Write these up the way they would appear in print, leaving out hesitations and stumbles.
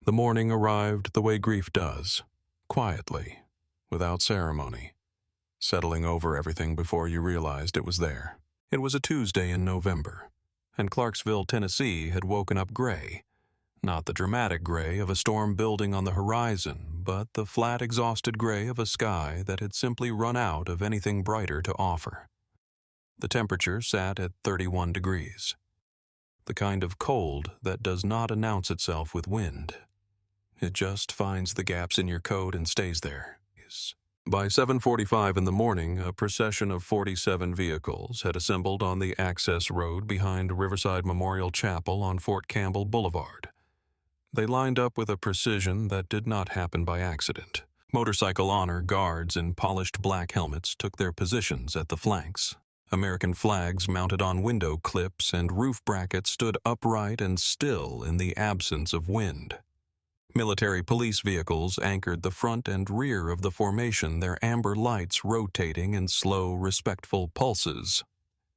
The morning arrived the way grief does, quietly, without ceremony, settling over everything before you realized it was there. It was a Tuesday in November, and Clarksville, Tennessee had woken up gray. Not the dramatic gray of a storm building on the horizon, but the flat, exhausted gray of a sky that had simply run out of anything brighter to offer. The temperature sat at 31 degrees. The kind of cold that does not announce itself with wind. It just finds the gaps in your coat and stays there. By 7:45 in the morning, a procession of 47 vehicles had assembled on the access road behind Riverside Memorial Chapel on Fort Campbell Boulevard. They lined up with a precision that did not happen by accident. Motorcycle honor guards in polished black helmets took their positions at the flanks. American flags mounted on window clips and roof brackets stood upright and still in the absence of wind. Military police vehicles anchored the front and rear of the formation, their amber lights rotating in slow, respectful pulses.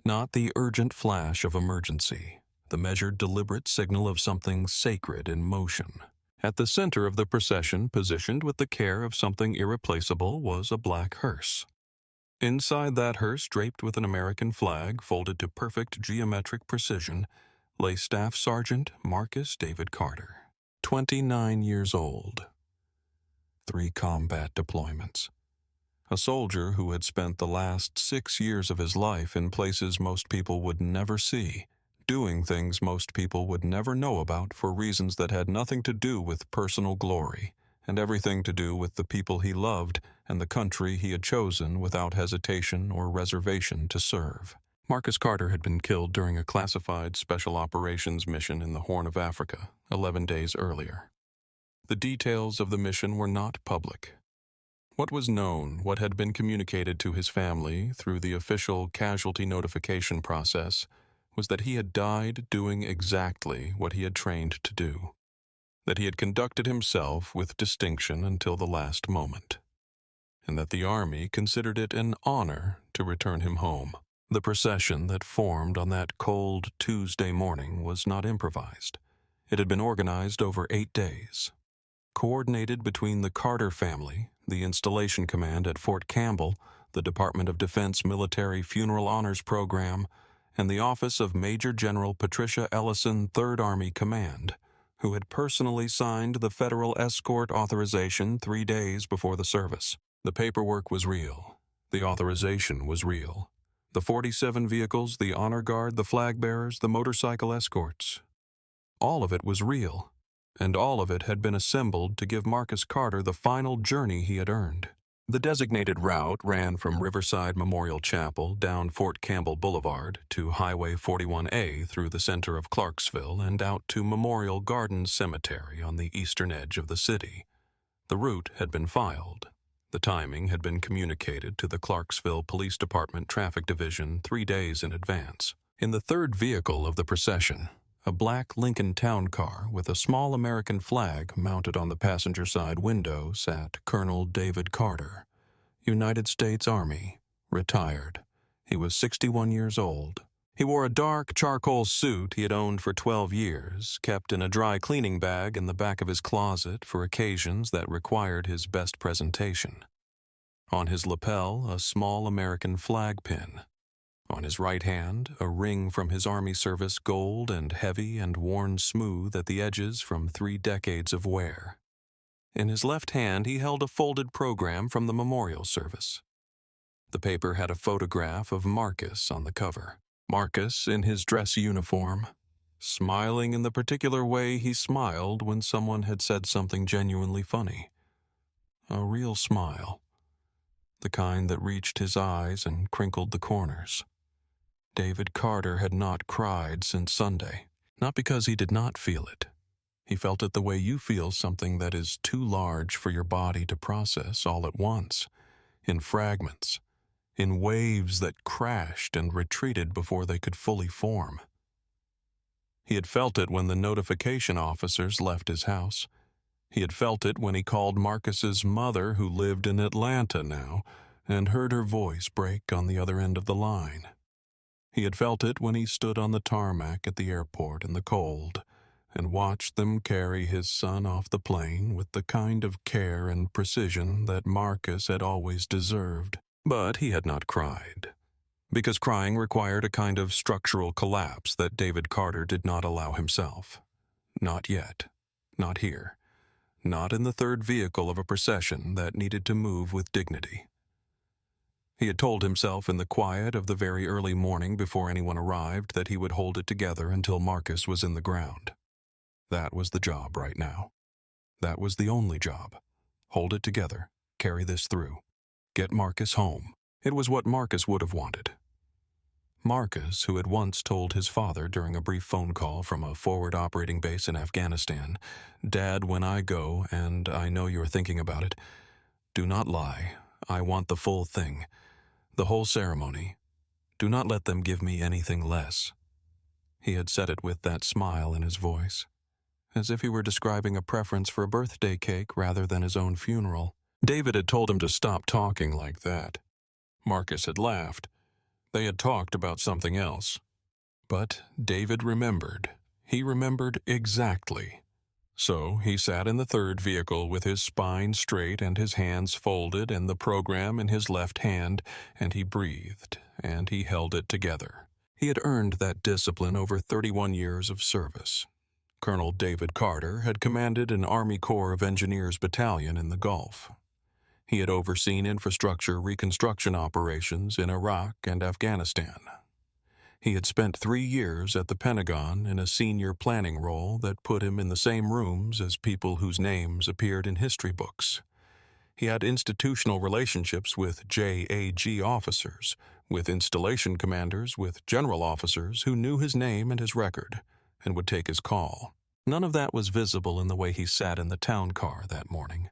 Not the urgent flash of emergency, the measured, deliberate signal of something sacred in motion. At the center of the procession, positioned with the care of something irreplaceable, was a black hearse. Inside that hearse, draped with an American flag folded to perfect geometric precision, lay Staff Sergeant Marcus David Carter, 29 years old. 3 combat deployments. A soldier who had spent the last 6 years of his life in places most people would never see, doing things most people would never know about for reasons that had nothing to do with personal glory, and everything to do with the people he loved and the country he had chosen without hesitation or reservation to serve. Marcus Carter had been killed during a classified special operations mission in the Horn of Africa 11 days earlier. The details of the mission were not public. What was known, what had been communicated to his family through the official casualty notification process, was that he had died doing exactly what he had trained to do, that he had conducted himself with distinction until the last moment, and that the Army considered it an honor to return him home. The procession that formed on that cold Tuesday morning was not improvised. It had been organized over 8 days, coordinated between the Carter family, the installation command at Fort Campbell, the Department of Defense Military Funeral Honors Program, and the office of Major General Patricia Ellison, 3rd Army Command, who had personally signed the federal escort authorization 3 days before the service. The paperwork was real. The authorization was real. The 47 vehicles, the honor guard, the flag bearers, the motorcycle escorts. All of it was real, and all of it had been assembled to give Marcus Carter the final journey he had earned. The designated route ran from Riverside Memorial Chapel down Fort Campbell Boulevard to Highway 41A through the center of Clarksville and out to Memorial Gardens Cemetery on the eastern edge of the city. The route had been filed. The timing had been communicated to the Clarksville Police Department Traffic Division 3 days in advance. In the third vehicle of the procession, a black Lincoln Town Car with a small American flag mounted on the passenger side window sat Colonel David Carter, United States Army, retired. He was 61 years old. He wore a dark charcoal suit he had owned for 12 years, kept in a dry cleaning bag in the back of his closet for occasions that required his best presentation. On his lapel, a small American flag pin. On his right hand, a ring from his Army service, gold and heavy and worn smooth at the edges from 3 decades of wear. In his left hand, he held a folded program from the memorial service. The paper had a photograph of Marcus on the cover. Marcus in his dress uniform, smiling in the particular way he smiled when someone had said something genuinely funny. A real smile. The kind that reached his eyes and crinkled the corners. David Carter had not cried since Sunday, not because he did not feel it. He felt it the way you feel something that is too large for your body to process all at once, in fragments, in waves that crashed and retreated before they could fully form. He had felt it when the notification officers left his house. He had felt it when he called Marcus's mother, who lived in Atlanta now, and heard her voice break on the other end of the line. He had felt it when he stood on the tarmac at the airport in the cold and watched them carry his son off the plane with the kind of care and precision that Marcus had always deserved. But he had not cried, because crying required a kind of structural collapse that David Carter did not allow himself. Not yet. Not here. Not in the third vehicle of a procession that needed to move with dignity. He had told himself in the quiet of the very early morning before anyone arrived that he would hold it together until Marcus was in the ground. That was the job right now. That was the only job. Hold it together. Carry this through. Get Marcus home. It was what Marcus would have wanted. Marcus, who had once told his father during a brief phone call from a forward operating base in Afghanistan, "Dad, when I go, and I know you're thinking about it, do not lie. I want the full thing. The whole ceremony. Do not let them give me anything less." He had said it with that smile in his voice, as if he were describing a preference for a birthday cake rather than his own funeral. David had told him to stop talking like that. Marcus had laughed. They had talked about something else. But David remembered. He remembered exactly. So he sat in the third vehicle with his spine straight and his hands folded and the program in his left hand, and he breathed, and he held it together. He had earned that discipline over 31 years of service. Colonel David Carter had commanded an Army Corps of Engineers battalion in the Gulf. He had overseen infrastructure reconstruction operations in Iraq and Afghanistan. He had spent 3 years at the Pentagon in a senior planning role that put him in the same rooms as people whose names appeared in history books. He had institutional relationships with JAG officers, with installation commanders, with general officers who knew his name and his record, and would take his call. None of that was visible in the way he sat in the town car that morning.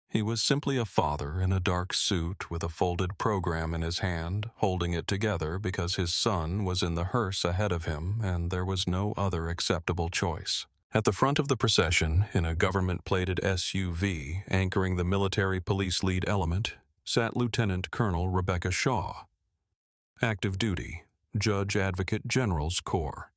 He was simply a father in a dark suit with a folded program in his hand, holding it together because his son was in the hearse ahead of him and there was no other acceptable choice. At the front of the procession, in a government-plated SUV anchoring the military police lead element, sat Lieutenant Colonel Rebecca Shaw. Active duty, Judge Advocate General's Corps.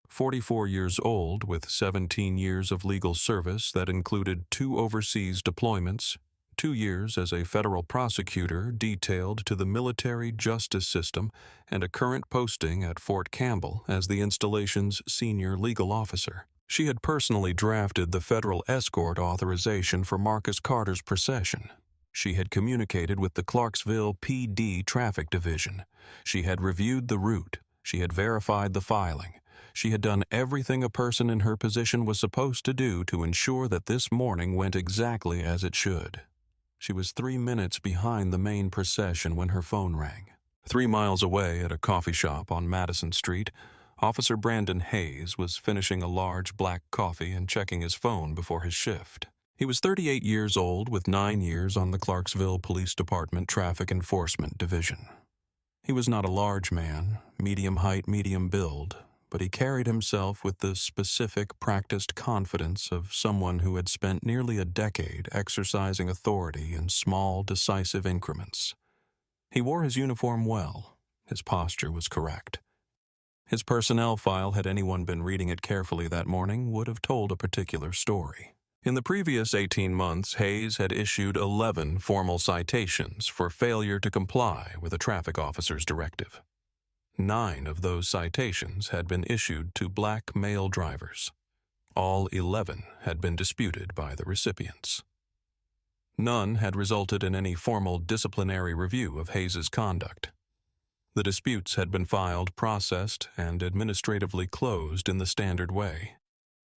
44 years old, with 17 years of legal service that included 2 overseas deployments, 2 years as a federal prosecutor detailed to the military justice system, and a current posting at Fort Campbell as the installation's senior legal officer. She had personally drafted the federal escort authorization for Marcus Carter's procession. She had communicated with the Clarksville PD Traffic Division. She had reviewed the route. She had verified the filing. She had done everything a person in her position was supposed to do to ensure that this morning went exactly as it should. She was 3 minutes behind the main procession when her phone rang. 3 miles away at a coffee shop on Madison Street, Officer Brandon Hayes was finishing a large black coffee and checking his phone before his shift. He was 38 years old with 9 years on the Clarksville Police Department Traffic Enforcement Division. He was not a large man, medium height, medium build, but he carried himself with the specific, practiced confidence of someone who had spent nearly a decade exercising authority in small, decisive increments. He wore his uniform well. His posture was correct. His personnel file, had anyone been reading it carefully that morning, would have told a particular story. In the previous 18 months, Hayes had issued 11 formal citations for failure to comply with a traffic officer's directive. 9 of those citations had been issued to black male drivers. All 11 had been disputed by the recipients. None had resulted in any formal disciplinary review of Hayes's conduct. The disputes had been filed, processed, and administratively closed in the standard way.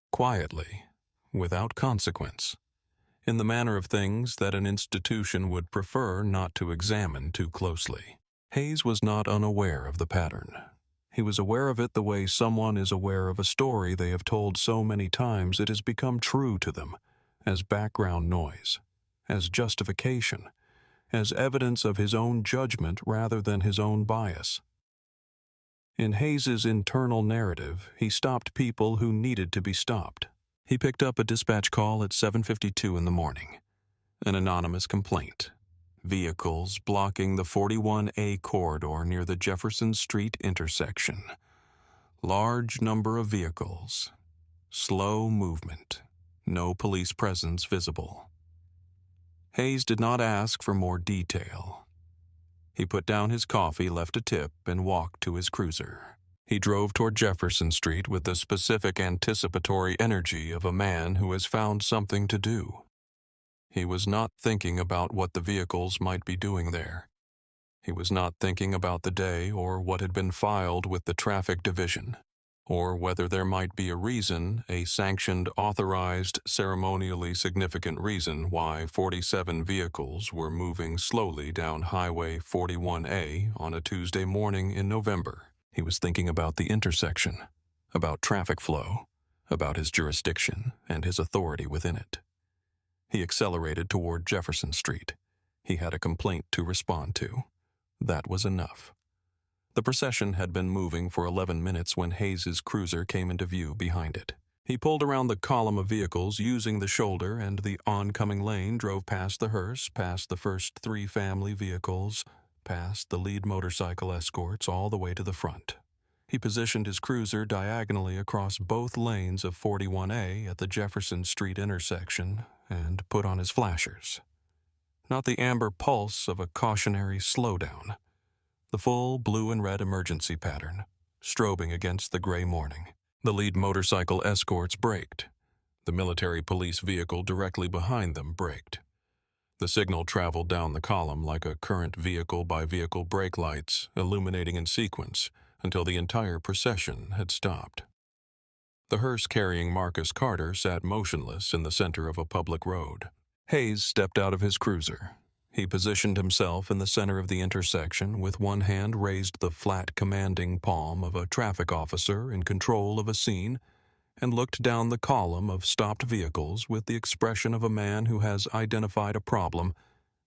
Quietly, without consequence, in the manner of things that an institution would prefer not to examine too closely. Hayes was not unaware of the pattern. He was aware of it the way someone is aware of a story they have told so many times it has become true to them, as background noise, as justification, as evidence of his own judgment rather than his own bias. In Hayes's internal narrative, he stopped people who needed to be stopped. He picked up a dispatch call at 7:52 in the morning. An anonymous complaint. Vehicles blocking the 41A corridor near the Jefferson Street intersection. Large number of vehicles. Slow movement. No police presence visible. Hayes did not ask for more detail. He put down his coffee, left a tip, and walked to his cruiser. He drove toward Jefferson Street with the specific anticipatory energy of a man who has found something to do. He was not thinking about what the vehicles might be doing there. He was not thinking about the day or what had been filed with the traffic division, or whether there might be a reason, a sanctioned, authorized, ceremonially significant reason why 47 vehicles were moving slowly down Highway 41A on a Tuesday morning in November. He was thinking about the intersection, about traffic flow, about his jurisdiction and his authority within it. He accelerated toward Jefferson Street. He had a complaint to respond to. That was enough. The procession had been moving for 11 minutes when Hayes's cruiser came into view behind it. He pulled around the column of vehicles using the shoulder, and the oncoming lane drove past the hearse, past the first 3 family vehicles, past the lead motorcycle escorts all the way to the front. He positioned his cruiser diagonally across both lanes of 41A at the Jefferson Street intersection and put on his flashers. Not the amber pulse of a cautionary slowdown. The full blue and red emergency pattern, strobing against the gray morning. The lead motorcycle escorts braked. The military police vehicle directly behind them braked. The signal traveled down the column like a current vehicle-by-vehicle brake lights, illuminating in sequence until the entire procession had stopped. The hearse carrying Marcus Carter sat motionless in the center of a public road. Hayes stepped out of his cruiser. He positioned himself in the center of the intersection, with one hand raised the flat, commanding palm of a traffic officer in control of a scene, and looked down the column of stopped vehicles with the expression of a man who has identified a problem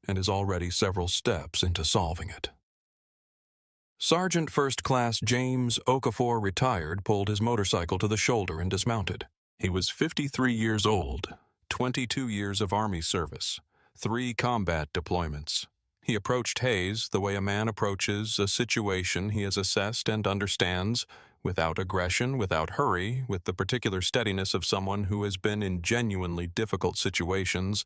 and is already several steps into solving it. Sergeant First Class James Okafor, retired, pulled his motorcycle to the shoulder and dismounted. He was 53 years old, 22 years of Army service, 3 combat deployments. He approached Hayes the way a man approaches a situation he has assessed and understands, without aggression, without hurry, with the particular steadiness of someone who has been in genuinely difficult situations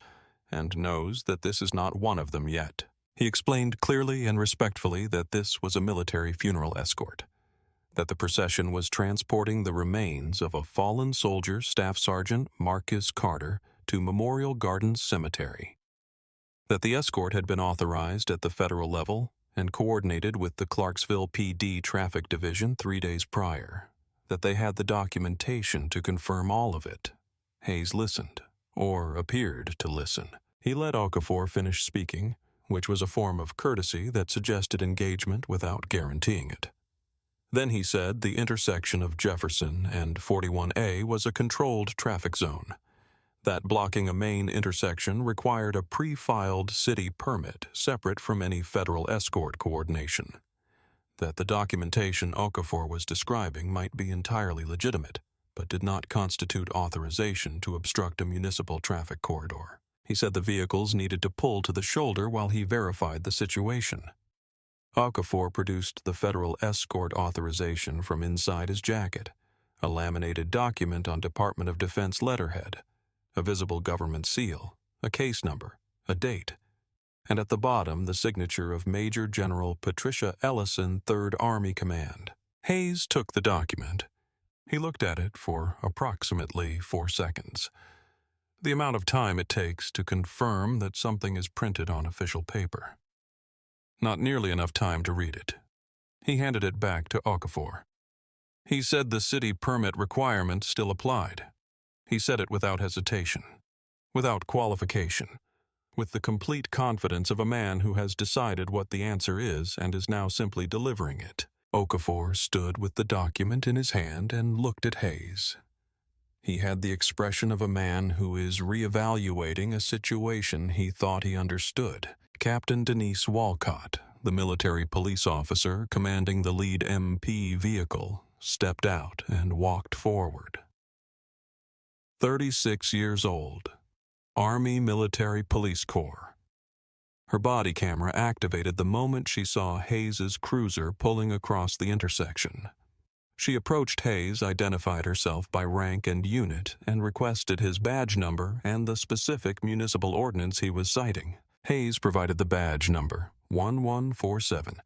and knows that this is not one of them yet. He explained clearly and respectfully that this was a military funeral escort, that the procession was transporting the remains of a fallen soldier, Staff Sergeant Marcus Carter, to Memorial Gardens Cemetery, that the escort had been authorized at the federal level and coordinated with the Clarksville PD Traffic Division 3 days prior, that they had the documentation to confirm all of it. Hayes listened, or appeared to listen. He let Okafor finish speaking, which was a form of courtesy that suggested engagement without guaranteeing it. Then he said the intersection of Jefferson and 41A was a controlled traffic zone, that blocking a main intersection required a pre-filed city permit separate from any federal escort coordination, that the documentation Okafor was describing might be entirely legitimate, but did not constitute authorization to obstruct a municipal traffic corridor. He said the vehicles needed to pull to the shoulder while he verified the situation. Okafor produced the federal escort authorization from inside his jacket, a laminated document on Department of Defense letterhead, a visible government seal, a case number, a date, and at the bottom the signature of Major General Patricia Ellison, 3rd Army Command. Hayes took the document. He looked at it for approximately 4 seconds, the amount of time it takes to confirm that something is printed on official paper. Not nearly enough time to read it. He handed it back to Okafor. He said the city permit requirement still applied. He said it without hesitation, without qualification, with the complete confidence of a man who has decided what the answer is and is now simply delivering it. Okafor stood with the document in his hand and looked at Hayes. He had the expression of a man who is reevaluating a situation he thought he understood. Captain Denise Walcott, the military police officer commanding the lead MP vehicle, stepped out and walked forward. 36 years old, Army Military Police Corps. Her body camera activated the moment she saw Hayes's cruiser pulling across the intersection. She approached Hayes, identified herself by rank and unit, and requested his badge number and the specific municipal ordinance he was citing. Hayes provided the badge number, 1147.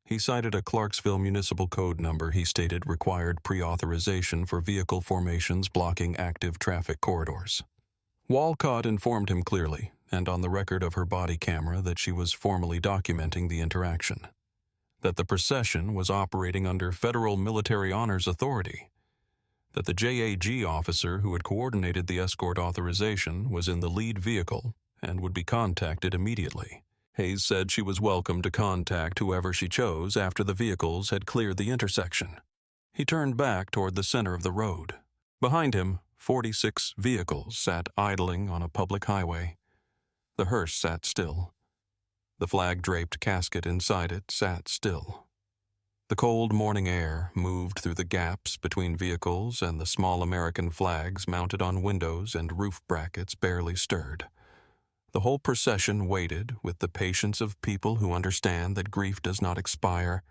He cited a Clarksville municipal code number he stated required pre-authorization for vehicle formations blocking active traffic corridors. Walcott informed him clearly, and on the record of her body camera, that she was formally documenting the interaction, that the procession was operating under federal military honors authority, that the JAG officer who had coordinated the escort authorization was in the lead vehicle and would be contacted immediately. Hayes said she was welcome to contact whoever she chose after the vehicles had cleared the intersection. He turned back toward the center of the road. Behind him, 46 vehicles sat idling on a public highway. The hearse sat still. The flag-draped casket inside it sat still. The cold morning air moved through the gaps between vehicles, and the small American flags mounted on windows and roof brackets barely stirred. The whole procession waited with the patience of people who understand that grief does not expire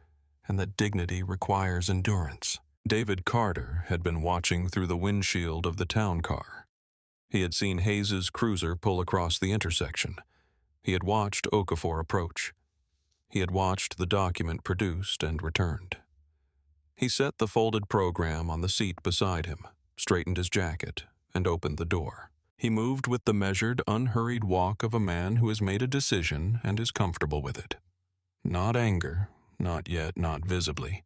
and that dignity requires endurance. David Carter had been watching through the windshield of the town car. He had seen Hayes's cruiser pull across the intersection. He had watched Okafor approach. He had watched the document produced and returned. He set the folded program on the seat beside him, straightened his jacket, and opened the door. He moved with the measured, unhurried walk of a man who has made a decision and is comfortable with it. Not anger, not yet, not visibly,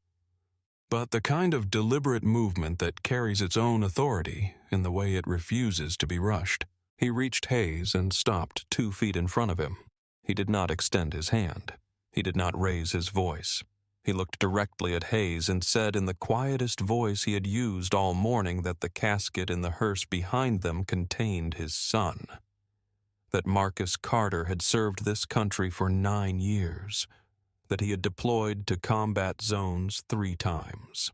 but the kind of deliberate movement that carries its own authority in the way it refuses to be rushed. He reached Hayes and stopped 2 feet in front of him. He did not extend his hand. He did not raise his voice. He looked directly at Hayes and said in the quietest voice he had used all morning that the casket in the hearse behind them contained his son. That Marcus Carter had served this country for 9 years. That he had deployed to combat zones 3 times.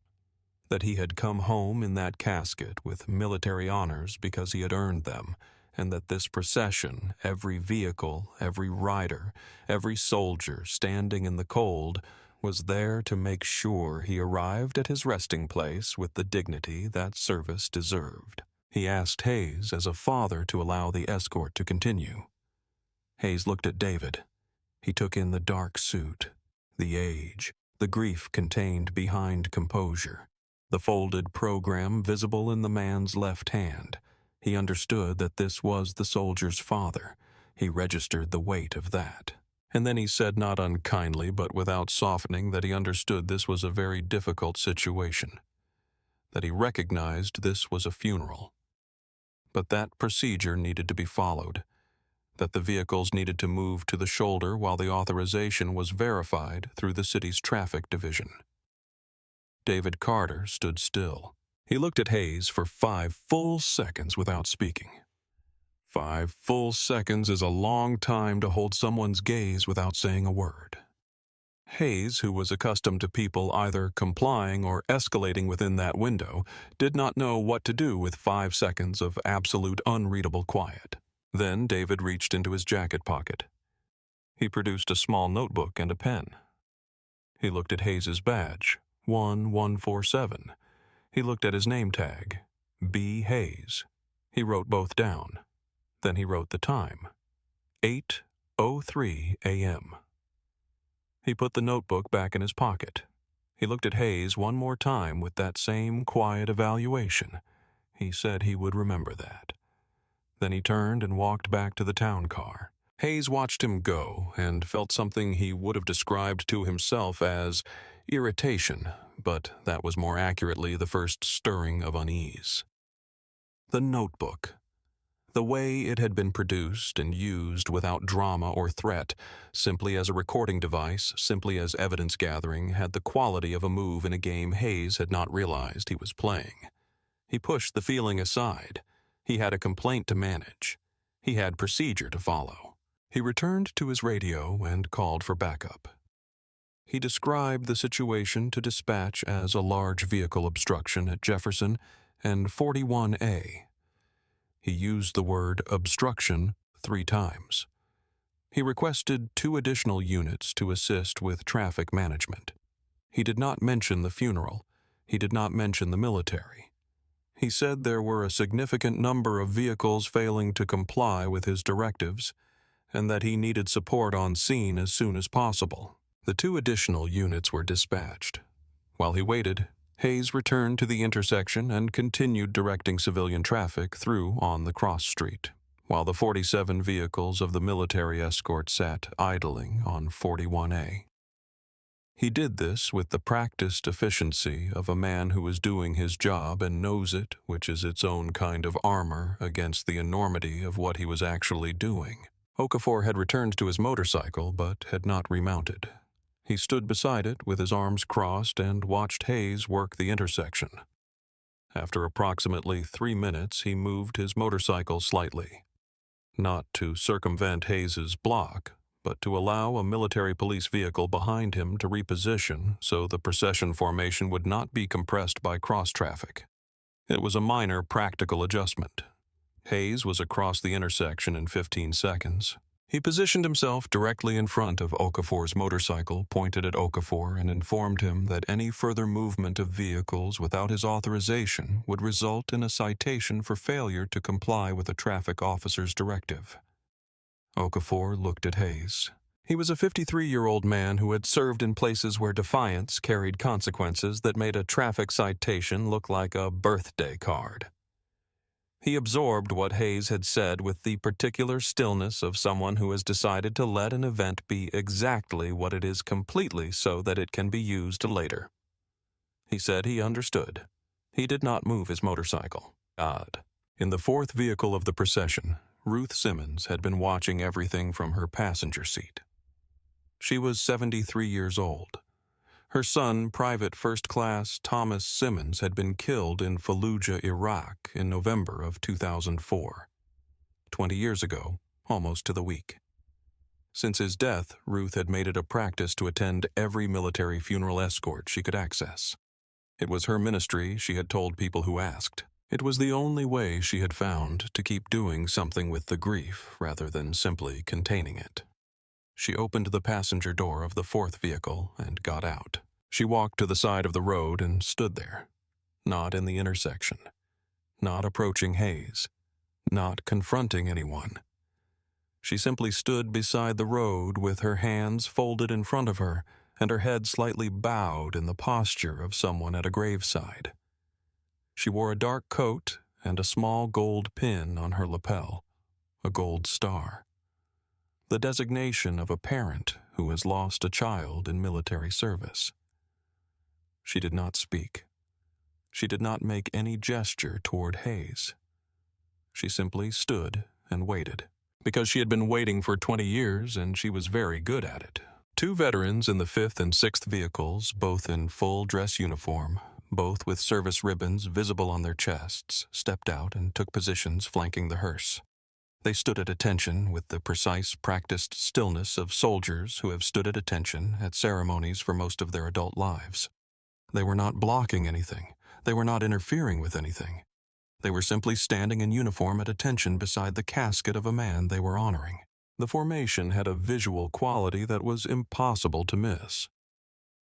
That he had come home in that casket with military honors because he had earned them, and that this procession, every vehicle, every rider, every soldier standing in the cold, was there to make sure he arrived at his resting place with the dignity that service deserved. He asked Hayes as a father to allow the escort to continue. Hayes looked at David. He took in the dark suit, the age, the grief contained behind composure, the folded program visible in the man's left hand. He understood that this was the soldier's father. He registered the weight of that. And then he said, not unkindly but without softening, that he understood this was a very difficult situation, that he recognized this was a funeral, but that procedure needed to be followed, that the vehicles needed to move to the shoulder while the authorization was verified through the city's traffic division. David Carter stood still. He looked at Hayes for 5 full seconds without speaking. 5 full seconds is a long time to hold someone's gaze without saying a word. Hayes, who was accustomed to people either complying or escalating within that window, did not know what to do with 5 seconds of absolute unreadable quiet. Then David reached into his jacket pocket. He produced a small notebook and a pen. He looked at Hayes's badge, 1147. He looked at his name tag, B. Hayes. He wrote both down. Then he wrote the time, 8:03 a.m. He put the notebook back in his pocket. He looked at Hayes one more time with that same quiet evaluation. He said he would remember that. Then he turned and walked back to the town car. Hayes watched him go and felt something he would have described to himself as irritation, but that was more accurately the first stirring of unease. The notebook. The way it had been produced and used without drama or threat, simply as a recording device, simply as evidence gathering, had the quality of a move in a game Hayes had not realized he was playing. He pushed the feeling aside. He had a complaint to manage. He had procedure to follow. He returned to his radio and called for backup. He described the situation to dispatch as a large vehicle obstruction at Jefferson and 41A. He used the word obstruction 3 times. He requested 2 additional units to assist with traffic management. He did not mention the funeral. He did not mention the military. He said there were a significant number of vehicles failing to comply with his directives, and that he needed support on scene as soon as possible. The 2 additional units were dispatched. While he waited, Hayes returned to the intersection and continued directing civilian traffic through on the cross street, while the 47 vehicles of the military escort sat idling on 41A. He did this with the practiced efficiency of a man who is doing his job and knows it, which is its own kind of armor against the enormity of what he was actually doing. Okafor had returned to his motorcycle but had not remounted. He stood beside it with his arms crossed and watched Hayes work the intersection. After approximately 3 minutes, he moved his motorcycle slightly, not to circumvent Hayes's block, but to allow a military police vehicle behind him to reposition so the procession formation would not be compressed by cross-traffic. It was a minor practical adjustment. Hayes was across the intersection in 15 seconds. He positioned himself directly in front of Okafor's motorcycle, pointed at Okafor, and informed him that any further movement of vehicles without his authorization would result in a citation for failure to comply with a traffic officer's directive. Okafor looked at Hayes. He was a 53-year-old man who had served in places where defiance carried consequences that made a traffic citation look like a birthday card. He absorbed what Hayes had said with the particular stillness of someone who has decided to let an event be exactly what it is completely so that it can be used later. He said he understood. He did not move his motorcycle. Odd. In the 4th vehicle of the procession, Ruth Simmons had been watching everything from her passenger seat. She was 73 years old. Her son, Private First Class Thomas Simmons, had been killed in Fallujah, Iraq, in November of 2004. 20 years ago, almost to the week. Since his death, Ruth had made it a practice to attend every military funeral escort she could access. It was her ministry, she had told people who asked. It was the only way she had found to keep doing something with the grief rather than simply containing it. She opened the passenger door of the 4th vehicle and got out. She walked to the side of the road and stood there, not in the intersection, not approaching Hayes, not confronting anyone. She simply stood beside the road with her hands folded in front of her and her head slightly bowed in the posture of someone at a graveside. She wore a dark coat and a small gold pin on her lapel, a gold star. The designation of a parent who has lost a child in military service. She did not speak. She did not make any gesture toward Hayes. She simply stood and waited, because she had been waiting for 20 years and she was very good at it. 2 veterans in the 5th and 6th vehicles, both in full dress uniform, both with service ribbons visible on their chests, stepped out and took positions flanking the hearse. They stood at attention with the precise, practiced stillness of soldiers who have stood at attention at ceremonies for most of their adult lives. They were not blocking anything. They were not interfering with anything. They were simply standing in uniform at attention beside the casket of a man they were honoring. The formation had a visual quality that was impossible to miss.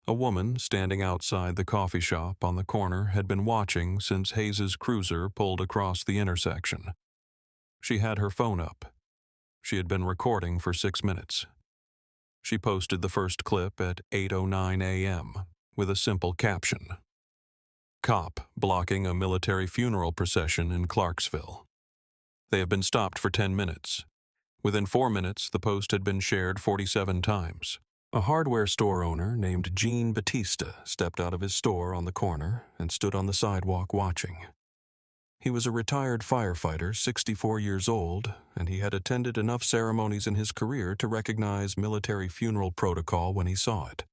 A woman standing outside the coffee shop on the corner had been watching since Hayes's cruiser pulled across the intersection. She had her phone up. She had been recording for 6 minutes. She posted the first clip at 8:09 a.m. with a simple caption. Cop blocking a military funeral procession in Clarksville. They have been stopped for 10 minutes. Within 4 minutes, the post had been shared 47 times. A hardware store owner named Gene Batista stepped out of his store on the corner and stood on the sidewalk watching. He was a retired firefighter, 64 years old, and he had attended enough ceremonies in his career to recognize military funeral protocol when he saw it.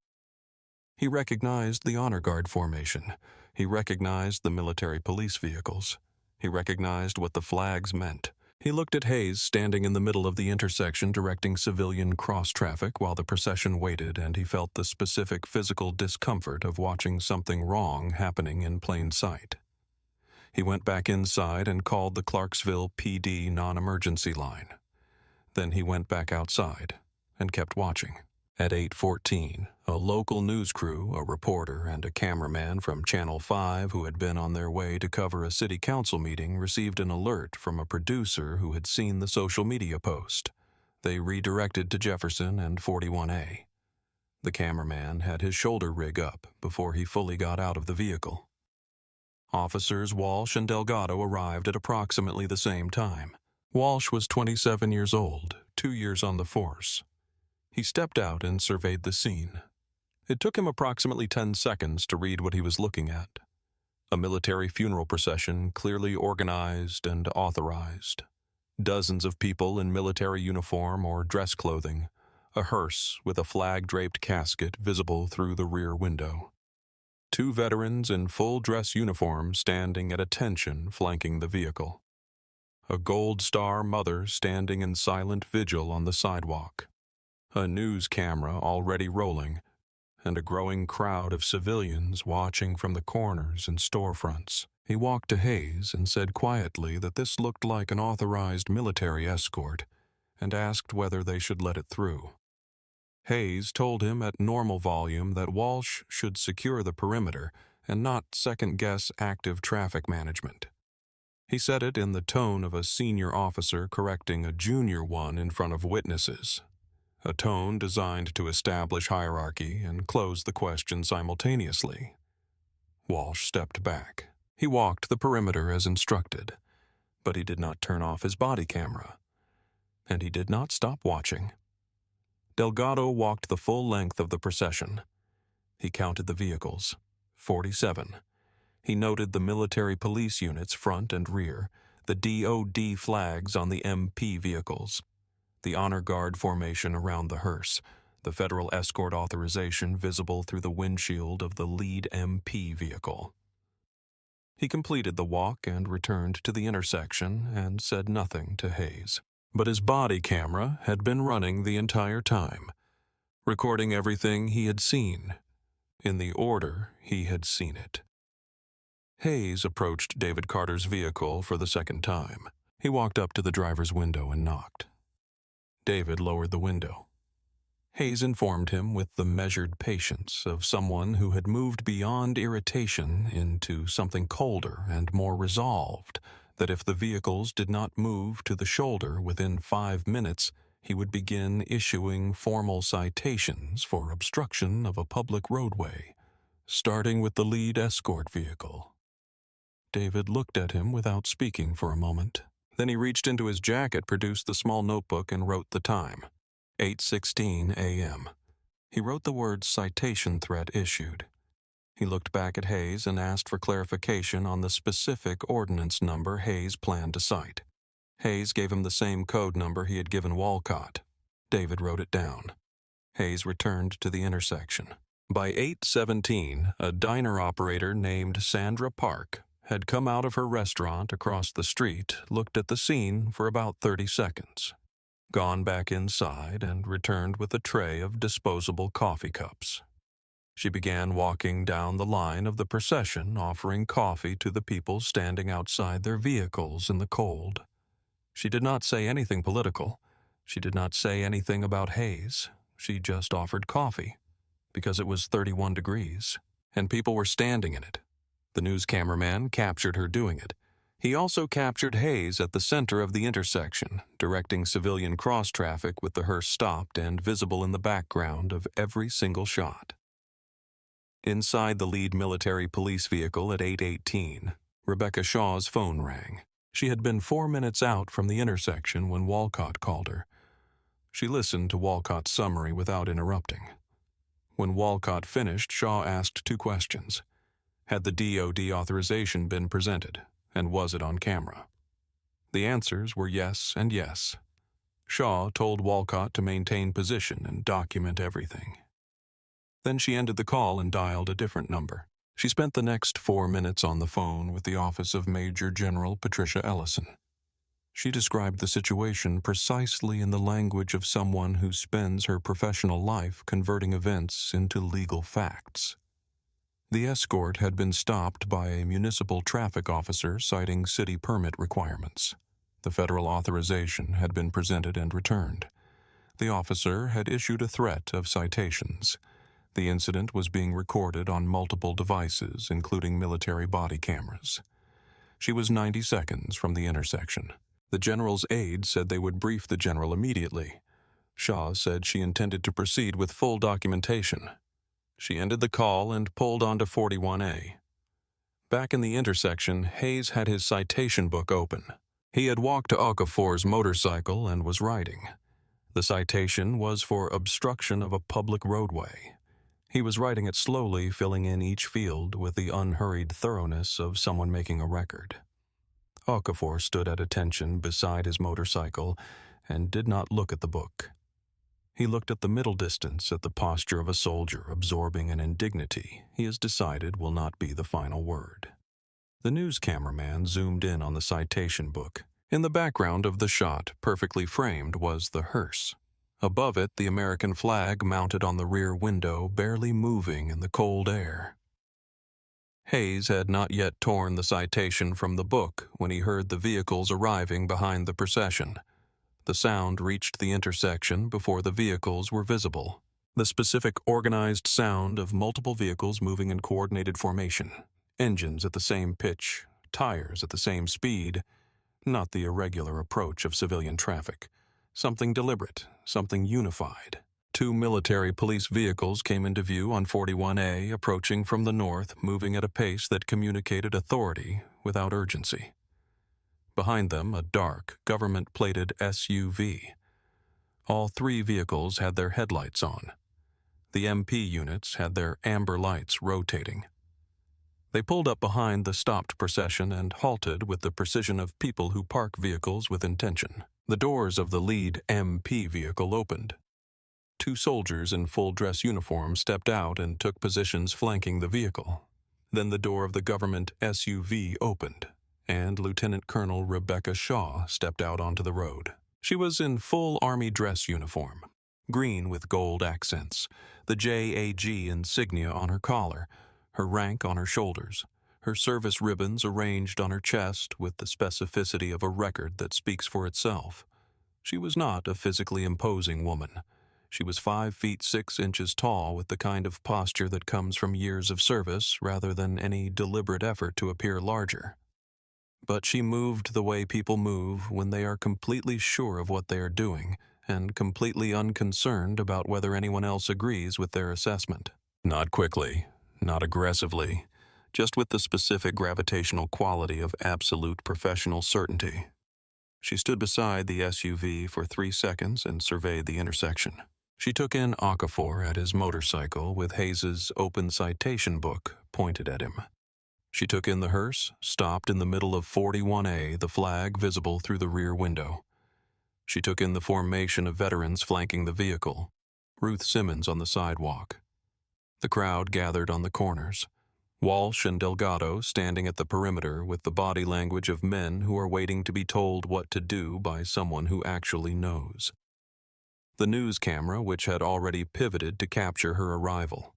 He recognized the honor guard formation. He recognized the military police vehicles. He recognized what the flags meant. He looked at Hayes standing in the middle of the intersection directing civilian cross-traffic while the procession waited, and he felt the specific physical discomfort of watching something wrong happening in plain sight. He went back inside and called the Clarksville PD non-emergency line. Then he went back outside and kept watching. At 8:14, A local news crew, a reporter, and a cameraman from Channel 5 who had been on their way to cover a city council meeting received an alert from a producer who had seen the social media post. They redirected to Jefferson and 41A. The cameraman had his shoulder rig up before he fully got out of the vehicle. Officers Walsh and Delgado arrived at approximately the same time. Walsh was 27 years old, 2 years on the force. He stepped out and surveyed the scene. It took him approximately 10 seconds to read what he was looking at. A military funeral procession, clearly organized and authorized. Dozens of people in military uniform or dress clothing. A hearse with a flag-draped casket visible through the rear window. 2 veterans in full dress uniforms standing at attention flanking the vehicle. A Gold Star mother standing in silent vigil on the sidewalk. A news camera already rolling, and a growing crowd of civilians watching from the corners and storefronts. He walked to Hayes and said quietly that this looked like an authorized military escort, and asked whether they should let it through. Hayes told him at normal volume that Walsh should secure the perimeter and not second-guess active traffic management. He said it in the tone of a senior officer correcting a junior one in front of witnesses. A tone designed to establish hierarchy and close the question simultaneously. Walsh stepped back. He walked the perimeter as instructed, but he did not turn off his body camera, and he did not stop watching. Delgado walked the full length of the procession. He counted the vehicles, 47. He noted the military police units front and rear, the DOD flags on the MP vehicles, the honor guard formation around the hearse, the federal escort authorization visible through the windshield of the lead MP vehicle. He completed the walk and returned to the intersection and said nothing to Hayes. But his body camera had been running the entire time, recording everything he had seen, in the order he had seen it. Hayes approached David Carter's vehicle for the second time. He walked up to the driver's window and knocked. David lowered the window. Hayes informed him with the measured patience of someone who had moved beyond irritation into something colder and more resolved, that if the vehicles did not move to the shoulder within 5 minutes, he would begin issuing formal citations for obstruction of a public roadway, starting with the lead escort vehicle. David looked at him without speaking for a moment. Then he reached into his jacket, produced the small notebook, and wrote the time, 8:16 a.m. He wrote the words citation threat issued. He looked back at Hayes and asked for clarification on the specific ordinance number Hayes planned to cite. Hayes gave him the same code number he had given Walcott. David wrote it down. Hayes returned to the intersection. By 8:17, a diner operator named Sandra Park had come out of her restaurant across the street, looked at the scene for about 30 seconds, gone back inside, and returned with a tray of disposable coffee cups. She began walking down the line of the procession, offering coffee to the people standing outside their vehicles in the cold. She did not say anything political. She did not say anything about Hayes. She just offered coffee, because it was 31 degrees, and people were standing in it. The news cameraman captured her doing it. He also captured Hayes at the center of the intersection, directing civilian cross-traffic with the hearse stopped and visible in the background of every single shot. Inside the lead military police vehicle at 8:18, Rebecca Shaw's phone rang. She had been 4 minutes out from the intersection when Walcott called her. She listened to Walcott's summary without interrupting. When Walcott finished, Shaw asked 2 questions. Had the DOD authorization been presented, and was it on camera? The answers were yes and yes. Shaw told Walcott to maintain position and document everything. Then she ended the call and dialed a different number. She spent the next 4 minutes on the phone with the office of Major General Patricia Ellison. She described the situation precisely in the language of someone who spends her professional life converting events into legal facts. The escort had been stopped by a municipal traffic officer citing city permit requirements. The federal authorization had been presented and returned. The officer had issued a threat of citations. The incident was being recorded on multiple devices, including military body cameras. She was 90 seconds from the intersection. The general's aide said they would brief the general immediately. Shaw said she intended to proceed with full documentation. She ended the call and pulled onto 41A. Back in the intersection, Hayes had his citation book open. He had walked to Okafor's motorcycle and was writing. The citation was for obstruction of a public roadway. He was writing it slowly, filling in each field with the unhurried thoroughness of someone making a record. Okafor stood at attention beside his motorcycle and did not look at the book. He looked at the middle distance at the posture of a soldier absorbing an indignity he has decided will not be the final word. The news cameraman zoomed in on the citation book. In the background of the shot, perfectly framed, was the hearse. Above it, the American flag mounted on the rear window, barely moving in the cold air. Hayes had not yet torn the citation from the book when he heard the vehicles arriving behind the procession. The sound reached the intersection before the vehicles were visible. The specific organized sound of multiple vehicles moving in coordinated formation. Engines at the same pitch, tires at the same speed, not the irregular approach of civilian traffic. Something deliberate, something unified. 2 military police vehicles came into view on 41A, approaching from the north, moving at a pace that communicated authority without urgency. Behind them, a dark, government-plated SUV. All 3 vehicles had their headlights on. The MP units had their amber lights rotating. They pulled up behind the stopped procession and halted with the precision of people who park vehicles with intention. The doors of the lead MP vehicle opened. 2 soldiers in full-dress uniforms stepped out and took positions flanking the vehicle. Then the door of the government SUV opened, and Lieutenant Colonel Rebecca Shaw stepped out onto the road. She was in full Army dress uniform, green with gold accents, the JAG insignia on her collar, her rank on her shoulders, her service ribbons arranged on her chest with the specificity of a record that speaks for itself. She was not a physically imposing woman. She was 5 feet 6 inches tall, with the kind of posture that comes from years of service rather than any deliberate effort to appear larger. But she moved the way people move when they are completely sure of what they are doing and completely unconcerned about whether anyone else agrees with their assessment. Not quickly, not aggressively, just with the specific gravitational quality of absolute professional certainty. She stood beside the SUV for 3 seconds and surveyed the intersection. She took in Okafor at his motorcycle with Hayes's open citation book pointed at him. She took in the hearse, stopped in the middle of 41A, the flag visible through the rear window. She took in the formation of veterans flanking the vehicle, Ruth Simmons on the sidewalk. The crowd gathered on the corners. Walsh and Delgado standing at the perimeter with the body language of men who are waiting to be told what to do by someone who actually knows. The news camera, which had already pivoted to capture her arrival.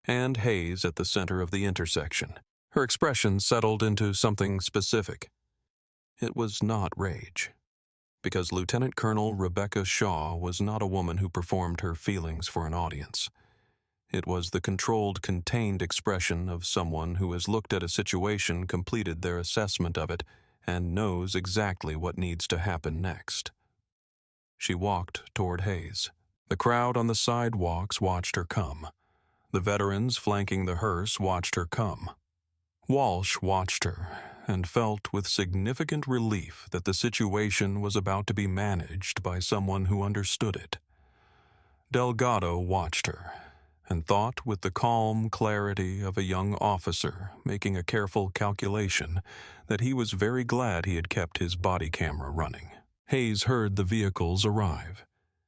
And Hayes at the center of the intersection. Her expression settled into something specific. It was not rage. Because Lieutenant Colonel Rebecca Shaw was not a woman who performed her feelings for an audience. It was the controlled, contained expression of someone who has looked at a situation, completed their assessment of it, and knows exactly what needs to happen next. She walked toward Hayes. The crowd on the sidewalks watched her come. The veterans flanking the hearse watched her come. Walsh watched her and felt with significant relief that the situation was about to be managed by someone who understood it. Delgado watched her and thought with the calm clarity of a young officer making a careful calculation that he was very glad he had kept his body camera running. Hayes heard the vehicles arrive.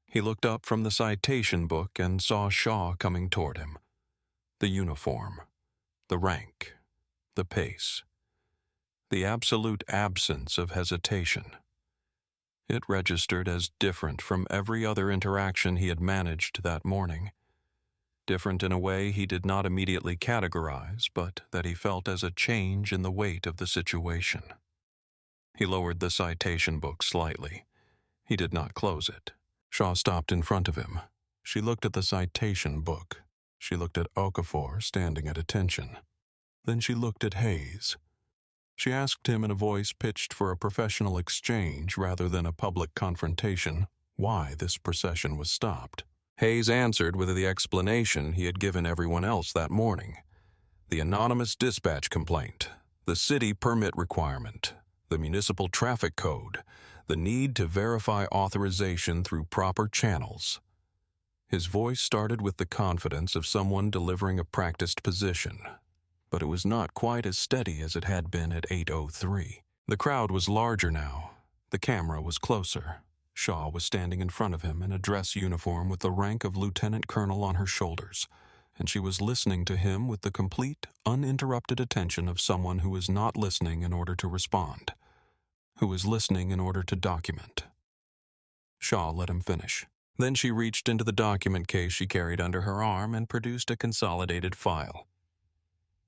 He looked up from the citation book and saw Shaw coming toward him. The uniform, the rank, the pace, the absolute absence of hesitation. It registered as different from every other interaction he had managed that morning. Different in a way he did not immediately categorize, but that he felt as a change in the weight of the situation. He lowered the citation book slightly. He did not close it. Shaw stopped in front of him. She looked at the citation book. She looked at Okafor, standing at attention. Then she looked at Hayes. She asked him in a voice pitched for a professional exchange rather than a public confrontation why this procession was stopped. Hayes answered with the explanation he had given everyone else that morning. The anonymous dispatch complaint, the city permit requirement, the municipal traffic code, the need to verify authorization through proper channels. His voice started with the confidence of someone delivering a practiced position, but it was not quite as steady as it had been at 8:03. The crowd was larger now. The camera was closer. Shaw was standing in front of him in a dress uniform with the rank of lieutenant colonel on her shoulders, and she was listening to him with the complete, uninterrupted attention of someone who is not listening in order to respond, who is listening in order to document. Shaw let him finish. Then she reached into the document case she carried under her arm and produced a consolidated file.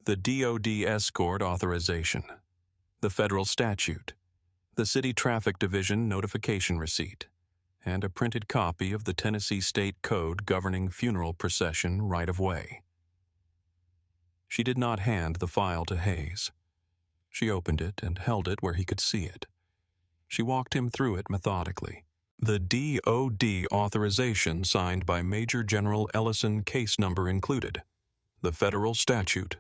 The DOD escort authorization, the federal statute, the City Traffic Division notification receipt, and a printed copy of the Tennessee State Code governing funeral procession right-of-way. She did not hand the file to Hayes. She opened it and held it where he could see it. She walked him through it methodically. The DOD authorization signed by Major General Ellison, case number included. The federal statute.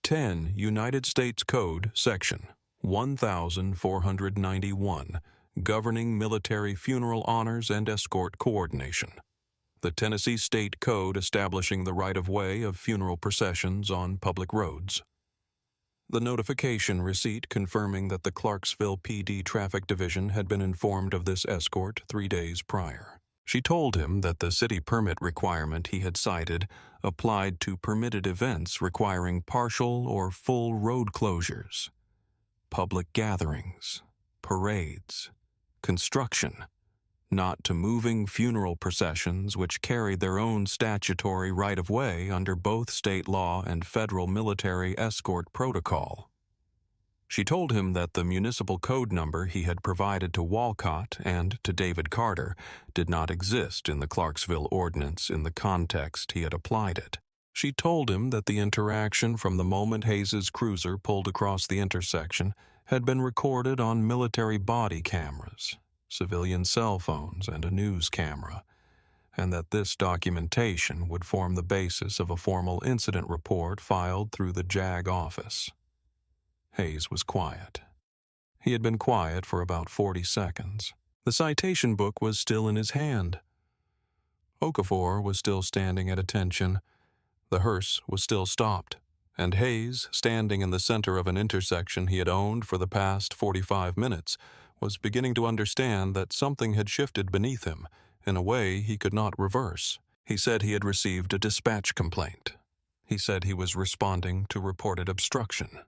10 United States Code, section 1491, governing military funeral honors and escort coordination. The Tennessee State Code establishing the right-of-way of funeral processions on public roads. The notification receipt confirming that the Clarksville PD Traffic Division had been informed of this escort 3 days prior. She told him that the city permit requirement he had cited applied to permitted events requiring partial or full road closures, public gatherings, parades, construction, not to moving funeral processions which carried their own statutory right-of-way under both state law and federal military escort protocol. She told him that the municipal code number he had provided to Walcott and to David Carter did not exist in the Clarksville ordinance in the context he had applied it. She told him that the interaction from the moment Hayes's cruiser pulled across the intersection had been recorded on military body cameras, civilian cell phones, and a news camera, and that this documentation would form the basis of a formal incident report filed through the JAG office. Hayes was quiet. He had been quiet for about 40 seconds. The citation book was still in his hand. Okafor was still standing at attention. The hearse was still stopped, and Hayes, standing in the center of an intersection he had owned for the past 45 minutes, was beginning to understand that something had shifted beneath him in a way he could not reverse. He said he had received a dispatch complaint. He said he was responding to reported obstruction.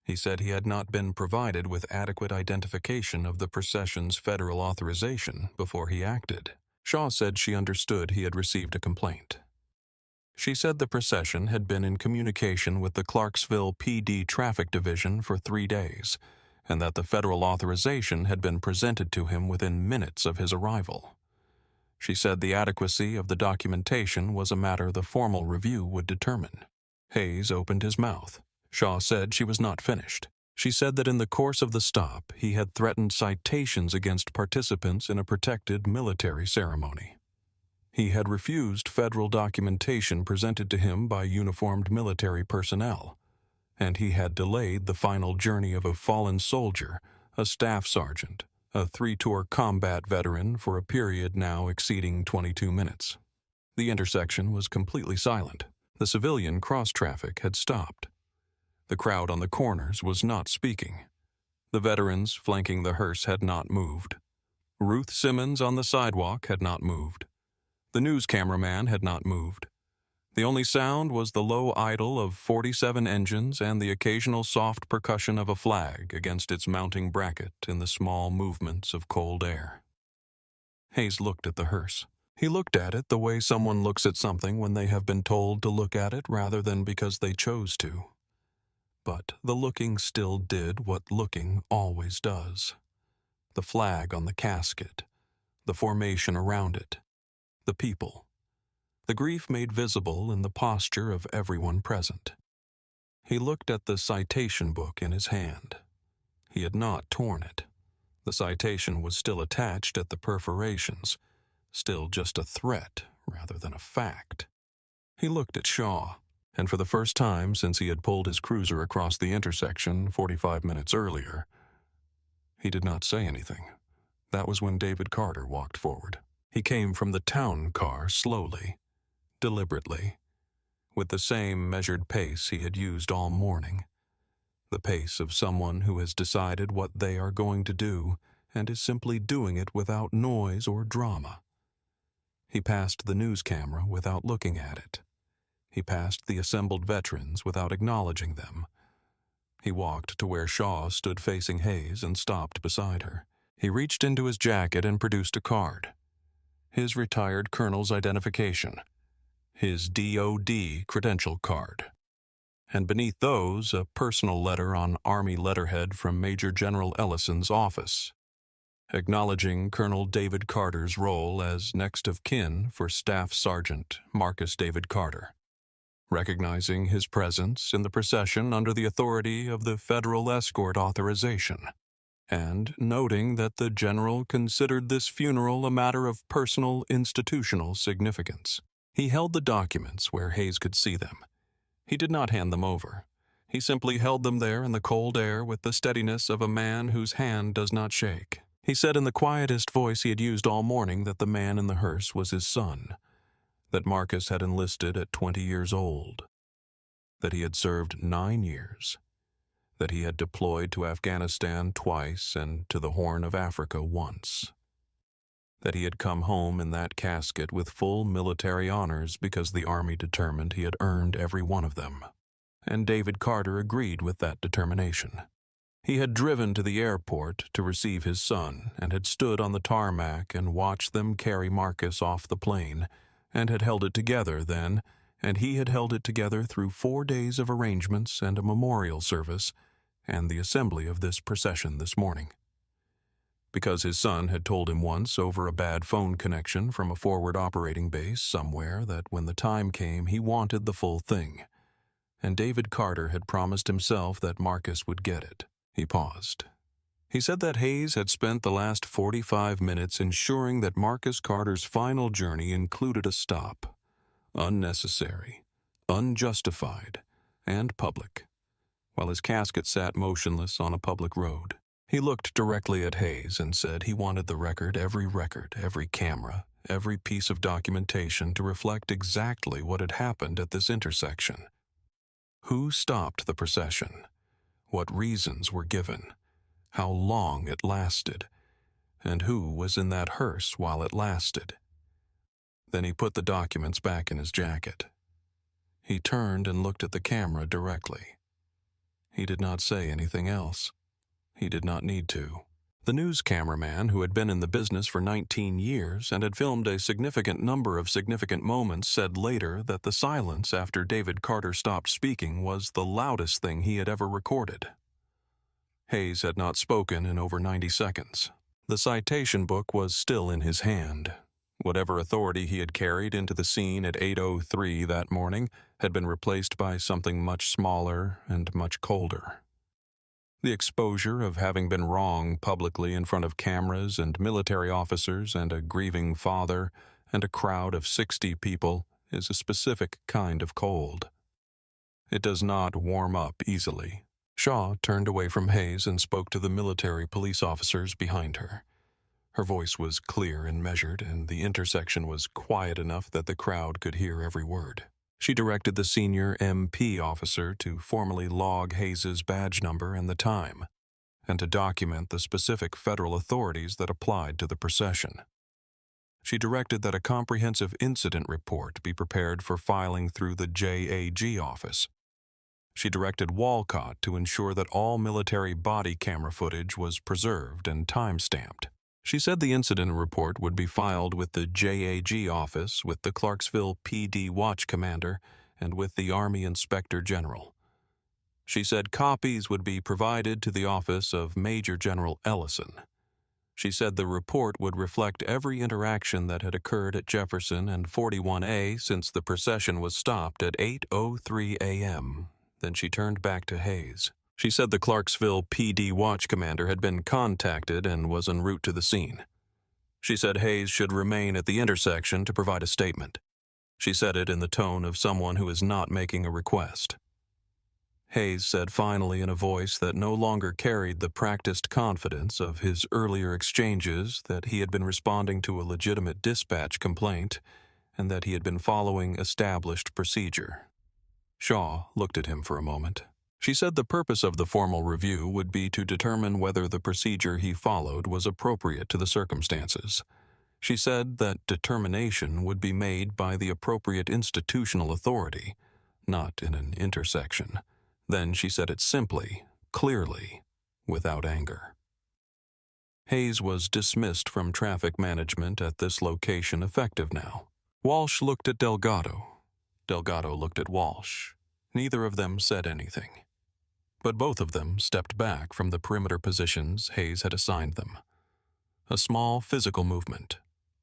He said he had not been provided with adequate identification of the procession's federal authorization before he acted. Shaw said she understood he had received a complaint. She said the procession had been in communication with the Clarksville PD Traffic Division for 3 days, and that the federal authorization had been presented to him within minutes of his arrival. She said the adequacy of the documentation was a matter the formal review would determine. Hayes opened his mouth. Shaw said she was not finished. She said that in the course of the stop, he had threatened citations against participants in a protected military ceremony. He had refused federal documentation presented to him by uniformed military personnel, and he had delayed the final journey of a fallen soldier, a staff sergeant, a 3-tour combat veteran, for a period now exceeding 22 minutes. The intersection was completely silent. The civilian cross-traffic had stopped. The crowd on the corners was not speaking. The veterans flanking the hearse had not moved. Ruth Simmons on the sidewalk had not moved. The news cameraman had not moved. The only sound was the low idle of 47 engines and the occasional soft percussion of a flag against its mounting bracket in the small movements of cold air. Hayes looked at the hearse. He looked at it the way someone looks at something when they have been told to look at it rather than because they chose to. But the looking still did what looking always does. The flag on the casket, the formation around it, the people. the grief made visible in the posture of everyone present. He looked at the citation book in his hand. He had not torn it. The citation was still attached at the perforations, still just a threat rather than a fact. He looked at Shaw, and for the first time since he had pulled his cruiser across the intersection 45 minutes earlier, he did not say anything. That was when David Carter walked forward. He came from the town car slowly, deliberately, with the same measured pace he had used all morning, the pace of someone who has decided what they are going to do and is simply doing it without noise or drama. He passed the news camera without looking at it. He passed the assembled veterans without acknowledging them. He walked to where Shaw stood facing Hayes and stopped beside her. He reached into his jacket and produced a card. His retired colonel's identification. His DOD credential card. And beneath those, a personal letter on Army letterhead from Major General Ellison's office, acknowledging Colonel David Carter's role as next of kin for Staff Sergeant Marcus David Carter, recognizing his presence in the procession under the authority of the Federal Escort Authorization, and noting that the General considered this funeral a matter of personal institutional significance. He held the documents where Hayes could see them. He did not hand them over. He simply held them there in the cold air with the steadiness of a man whose hand does not shake. He said in the quietest voice he had used all morning that the man in the hearse was his son, that Marcus had enlisted at 20 years old, that he had served 9 years, that he had deployed to Afghanistan twice and to the Horn of Africa once, that he had come home in that casket with full military honors because the Army determined he had earned every one of them. And David Carter agreed with that determination. He had driven to the airport to receive his son and had stood on the tarmac and watched them carry Marcus off the plane and had held it together then, and he had held it together through 4 days of arrangements and a memorial service and the assembly of this procession this morning. Because his son had told him once over a bad phone connection from a forward operating base somewhere that when the time came he wanted the full thing, and David Carter had promised himself that Marcus would get it. He paused. He said that Hayes had spent the last 45 minutes ensuring that Marcus Carter's final journey included a stop, unnecessary, unjustified, and public, while his casket sat motionless on a public road. He looked directly at Hayes and said he wanted the record, every camera, every piece of documentation to reflect exactly what had happened at this intersection. Who stopped the procession? What reasons were given? How long it lasted? And who was in that hearse while it lasted? Then he put the documents back in his jacket. He turned and looked at the camera directly. He did not say anything else. He did not need to. The news cameraman, who had been in the business for 19 years and had filmed a significant number of significant moments, said later that the silence after David Carter stopped speaking was the loudest thing he had ever recorded. Hayes had not spoken in over 90 seconds. The citation book was still in his hand. Whatever authority he had carried into the scene at 8:03 that morning had been replaced by something much smaller and much colder. The exposure of having been wrong publicly in front of cameras and military officers and a grieving father and a crowd of 60 people is a specific kind of cold. It does not warm up easily. Shaw turned away from Hayes and spoke to the military police officers behind her. Her voice was clear and measured, and the intersection was quiet enough that the crowd could hear every word. She directed the senior MP officer to formally log Hayes's badge number and the time, and to document the specific federal authorities that applied to the procession. She directed that a comprehensive incident report be prepared for filing through the JAG office. She directed Walcott to ensure that all military body camera footage was preserved and time-stamped. She said the incident report would be filed with the JAG office, with the Clarksville PD Watch Commander, and with the Army Inspector General. She said copies would be provided to the office of Major General Ellison. She said the report would reflect every interaction that had occurred at Jefferson and 41A since the procession was stopped at 8:03 a.m. Then she turned back to Hayes. She said the Clarksville PD watch commander had been contacted and was en route to the scene. She said Hayes should remain at the intersection to provide a statement. She said it in the tone of someone who is not making a request. Hayes said finally in a voice that no longer carried the practiced confidence of his earlier exchanges that he had been responding to a legitimate dispatch complaint and that he had been following established procedure. Shaw looked at him for a moment. She said the purpose of the formal review would be to determine whether the procedure he followed was appropriate to the circumstances. She said that determination would be made by the appropriate institutional authority, not in an intersection. Then she said it simply, clearly, without anger. Hayes was dismissed from traffic management at this location effective now. Walsh looked at Delgado. Delgado looked at Walsh. Neither of them said anything. But both of them stepped back from the perimeter positions Hayes had assigned them. A small physical movement.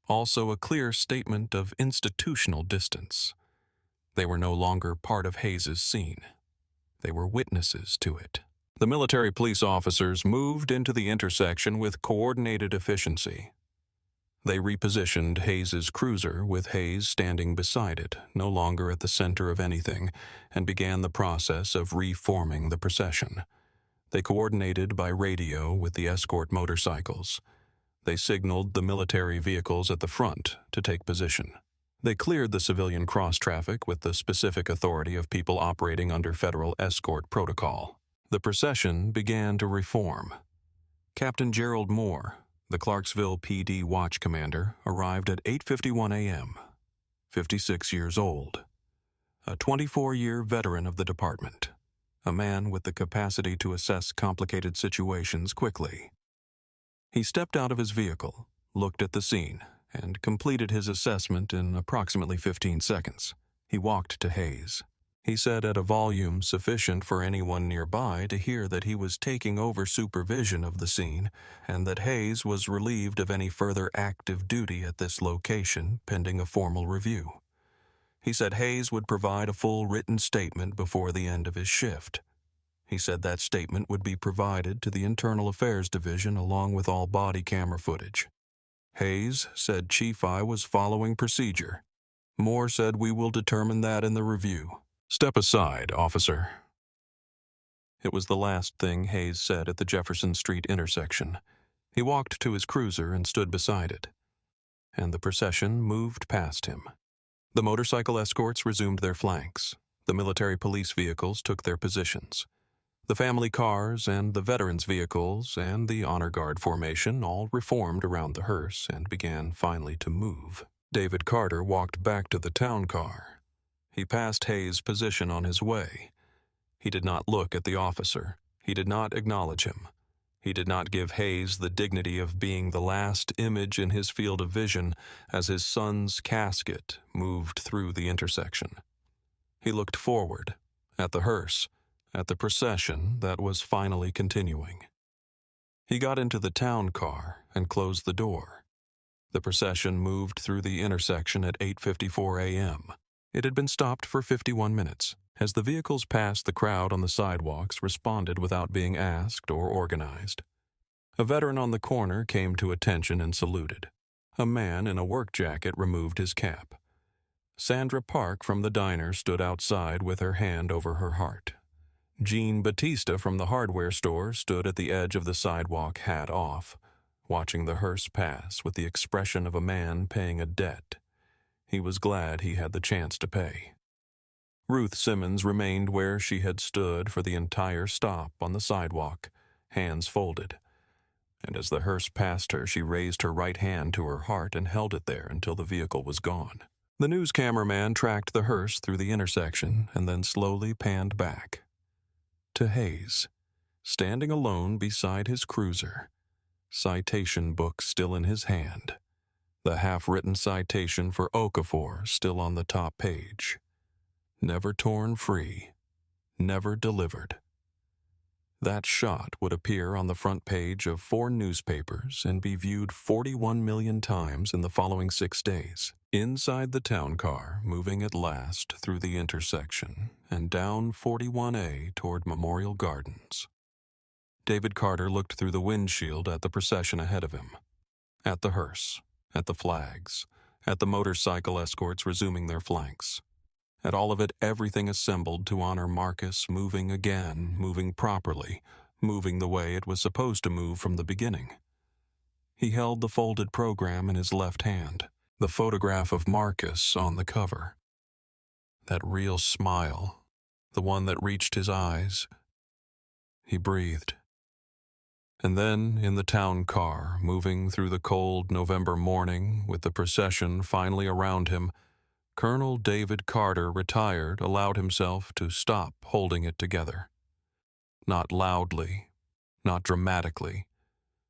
Also a clear statement of institutional distance. They were no longer part of Hayes's scene. They were witnesses to it. The military police officers moved into the intersection with coordinated efficiency. They repositioned Hayes's cruiser with Hayes standing beside it, no longer at the center of anything, and began the process of reforming the procession. They coordinated by radio with the escort motorcycles. They signaled the military vehicles at the front to take position. They cleared the civilian cross-traffic with the specific authority of people operating under federal escort protocol. The procession began to reform. Captain Gerald Moore, the Clarksville PD watch commander, arrived at 8:51 a.m., 56 years old. A 24-year veteran of the department. A man with the capacity to assess complicated situations quickly. He stepped out of his vehicle, looked at the scene, and completed his assessment in approximately 15 seconds. He walked to Hayes. He said at a volume sufficient for anyone nearby to hear that he was taking over supervision of the scene and that Hayes was relieved of any further active duty at this location pending a formal review. He said Hayes would provide a full written statement before the end of his shift. He said that statement would be provided to the Internal Affairs Division along with all body camera footage. Hayes said Chief I was following procedure. Moore said we will determine that in the review. Step aside, officer. It was the last thing Hayes said at the Jefferson Street intersection. He walked to his cruiser and stood beside it. And the procession moved past him. The motorcycle escorts resumed their flanks. The military police vehicles took their positions. The family cars and the veterans' vehicles and the honor guard formation all reformed around the hearse and began finally to move. David Carter walked back to the town car. He passed Hayes' position on his way. He did not look at the officer. He did not acknowledge him. He did not give Hayes the dignity of being the last image in his field of vision as his son's casket moved through the intersection. He looked forward, at the hearse, at the procession that was finally continuing. He got into the town car and closed the door. The procession moved through the intersection at 8:54 a.m. It had been stopped for 51 minutes. As the vehicles passed, the crowd on the sidewalks responded without being asked or organized. A veteran on the corner came to attention and saluted. A man in a work jacket removed his cap. Sandra Park from the diner stood outside with her hand over her heart. Jean Batista from the hardware store stood at the edge of the sidewalk, hat off, watching the hearse pass with the expression of a man paying a debt. He was glad he had the chance to pay. Ruth Simmons remained where she had stood for the entire stop on the sidewalk, hands folded. And as the hearse passed her, she raised her right hand to her heart and held it there until the vehicle was gone. The news cameraman tracked the hearse through the intersection and then slowly panned back to Hayes, standing alone beside his cruiser, citation book still in his hand, the half-written citation for Okafor still on the top page. Never torn free, never delivered. That shot would appear on the front page of 4 newspapers and be viewed 41 million times in the following 6 days. Inside the town car, moving at last through the intersection and down 41A toward Memorial Gardens, David Carter looked through the windshield at the procession ahead of him, at the hearse, at the flags, at the motorcycle escorts resuming their flanks. At all of it, everything assembled to honor Marcus moving again, moving properly, moving the way it was supposed to move from the beginning. He held the folded program in his left hand, the photograph of Marcus on the cover. That real smile, the one that reached his eyes. He breathed. And then, in the town car, moving through the cold November morning, with the procession finally around him, Colonel David Carter, retired, allowed himself to stop holding it together. Not loudly, not dramatically,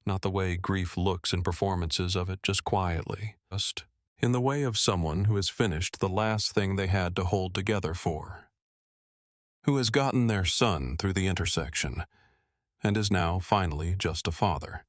not the way grief looks in performances of it, just quietly, just in the way of someone who has finished the last thing they had to hold together for, who has gotten their son through the intersection, and is now finally just a father.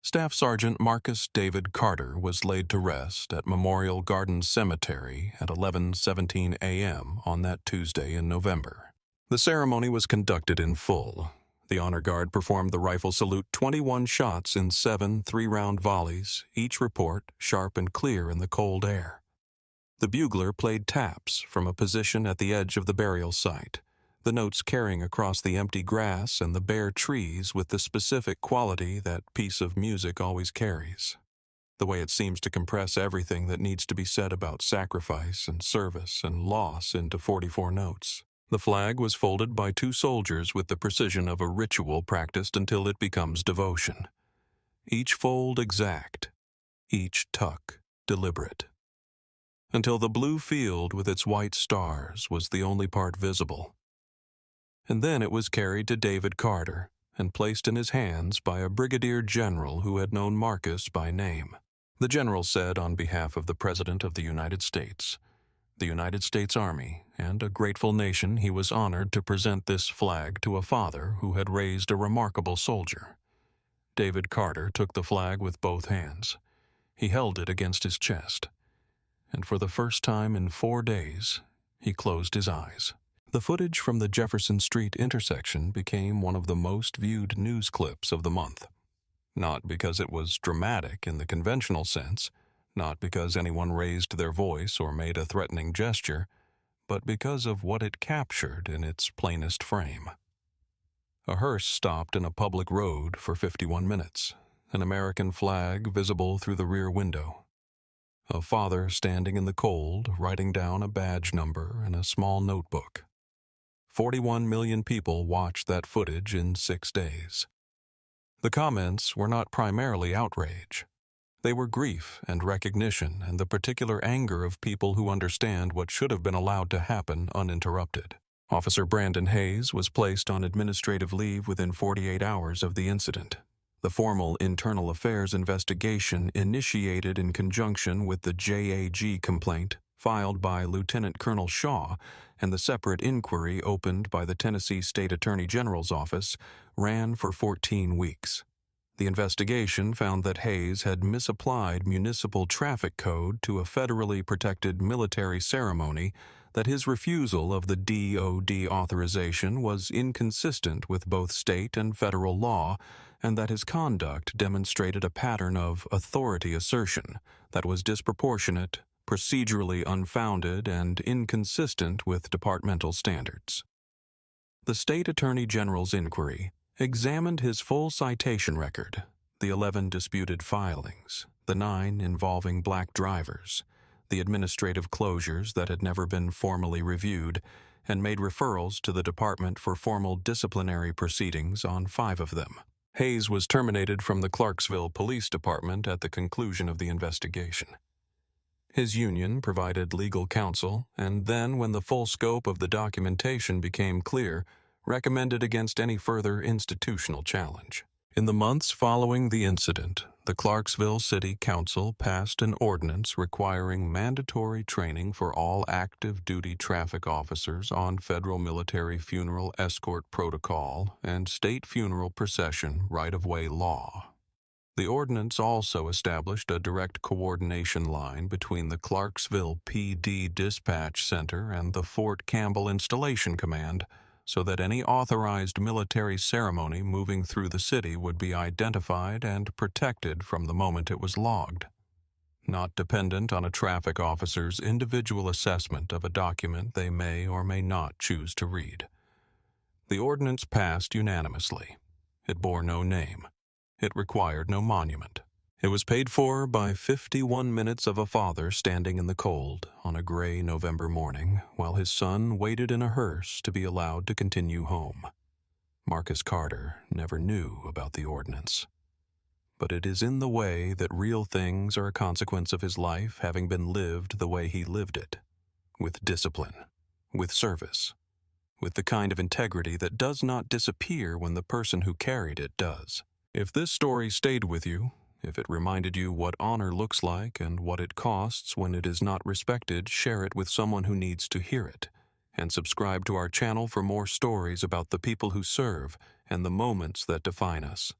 Staff Sergeant Marcus David Carter was laid to rest at Memorial Gardens Cemetery at 11:17 a.m. on that Tuesday in November. The ceremony was conducted in full. The honor guard performed the rifle salute 21 shots in 7 3-round volleys, each report sharp and clear in the cold air. The bugler played taps from a position at the edge of the burial site, the notes carrying across the empty grass and the bare trees with the specific quality that piece of music always carries, the way it seems to compress everything that needs to be said about sacrifice and service and loss into 44 notes. The flag was folded by 2 soldiers with the precision of a ritual practiced until it becomes devotion. Each fold exact, each tuck deliberate, until the blue field with its white stars was the only part visible. And then it was carried to David Carter and placed in his hands by a brigadier general who had known Marcus by name. The general said on behalf of the President of the United States, the United States Army, and a grateful nation, he was honored to present this flag to a father who had raised a remarkable soldier. David Carter took the flag with both hands. He held it against his chest, and for the first time in 4 days, he closed his eyes. The footage from the Jefferson Street intersection became one of the most viewed news clips of the month. Not because it was dramatic in the conventional sense, not because anyone raised their voice or made a threatening gesture, but because of what it captured in its plainest frame. A hearse stopped in a public road for 51 minutes, an American flag visible through the rear window. A father standing in the cold, writing down a badge number in a small notebook. 41 million people watched that footage in 6 days. The comments were not primarily outrage. They were grief and recognition and the particular anger of people who understand what should have been allowed to happen uninterrupted. Officer Brandon Hayes was placed on administrative leave within 48 hours of the incident. The formal internal affairs investigation initiated in conjunction with the JAG complaint filed by Lieutenant Colonel Shaw and the separate inquiry opened by the Tennessee State Attorney General's office ran for 14 weeks. The investigation found that Hayes had misapplied municipal traffic code to a federally protected military ceremony, that his refusal of the DOD authorization was inconsistent with both state and federal law, and that his conduct demonstrated a pattern of authority assertion that was disproportionate, procedurally unfounded, and inconsistent with departmental standards. The State Attorney General's inquiry examined his full citation record, the 11 disputed filings, the 9 involving black drivers, the administrative closures that had never been formally reviewed, and made referrals to the department for formal disciplinary proceedings on 5 of them. Hayes was terminated from the Clarksville Police Department at the conclusion of the investigation. His union provided legal counsel, and then, when the full scope of the documentation became clear, recommended against any further institutional challenge. In the months following the incident, the Clarksville City Council passed an ordinance requiring mandatory training for all active duty traffic officers on federal military funeral escort protocol and state funeral procession right-of-way law. The ordinance also established a direct coordination line between the Clarksville PD Dispatch Center and the Fort Campbell Installation Command, so that any authorized military ceremony moving through the city would be identified and protected from the moment it was logged, not dependent on a traffic officer's individual assessment of a document they may or may not choose to read. The ordinance passed unanimously. It bore no name. It required no monument. It was paid for by 51 minutes of a father standing in the cold on a gray November morning while his son waited in a hearse to be allowed to continue home. Marcus Carter never knew about the ordinance. But it is in the way that real things are a consequence of his life having been lived the way he lived it, with discipline, with service, with the kind of integrity that does not disappear when the person who carried it does. If this story stayed with you, if it reminded you what honor looks like and what it costs when it is not respected, share it with someone who needs to hear it. And subscribe to our channel for more stories about the people who serve and the moments that define us.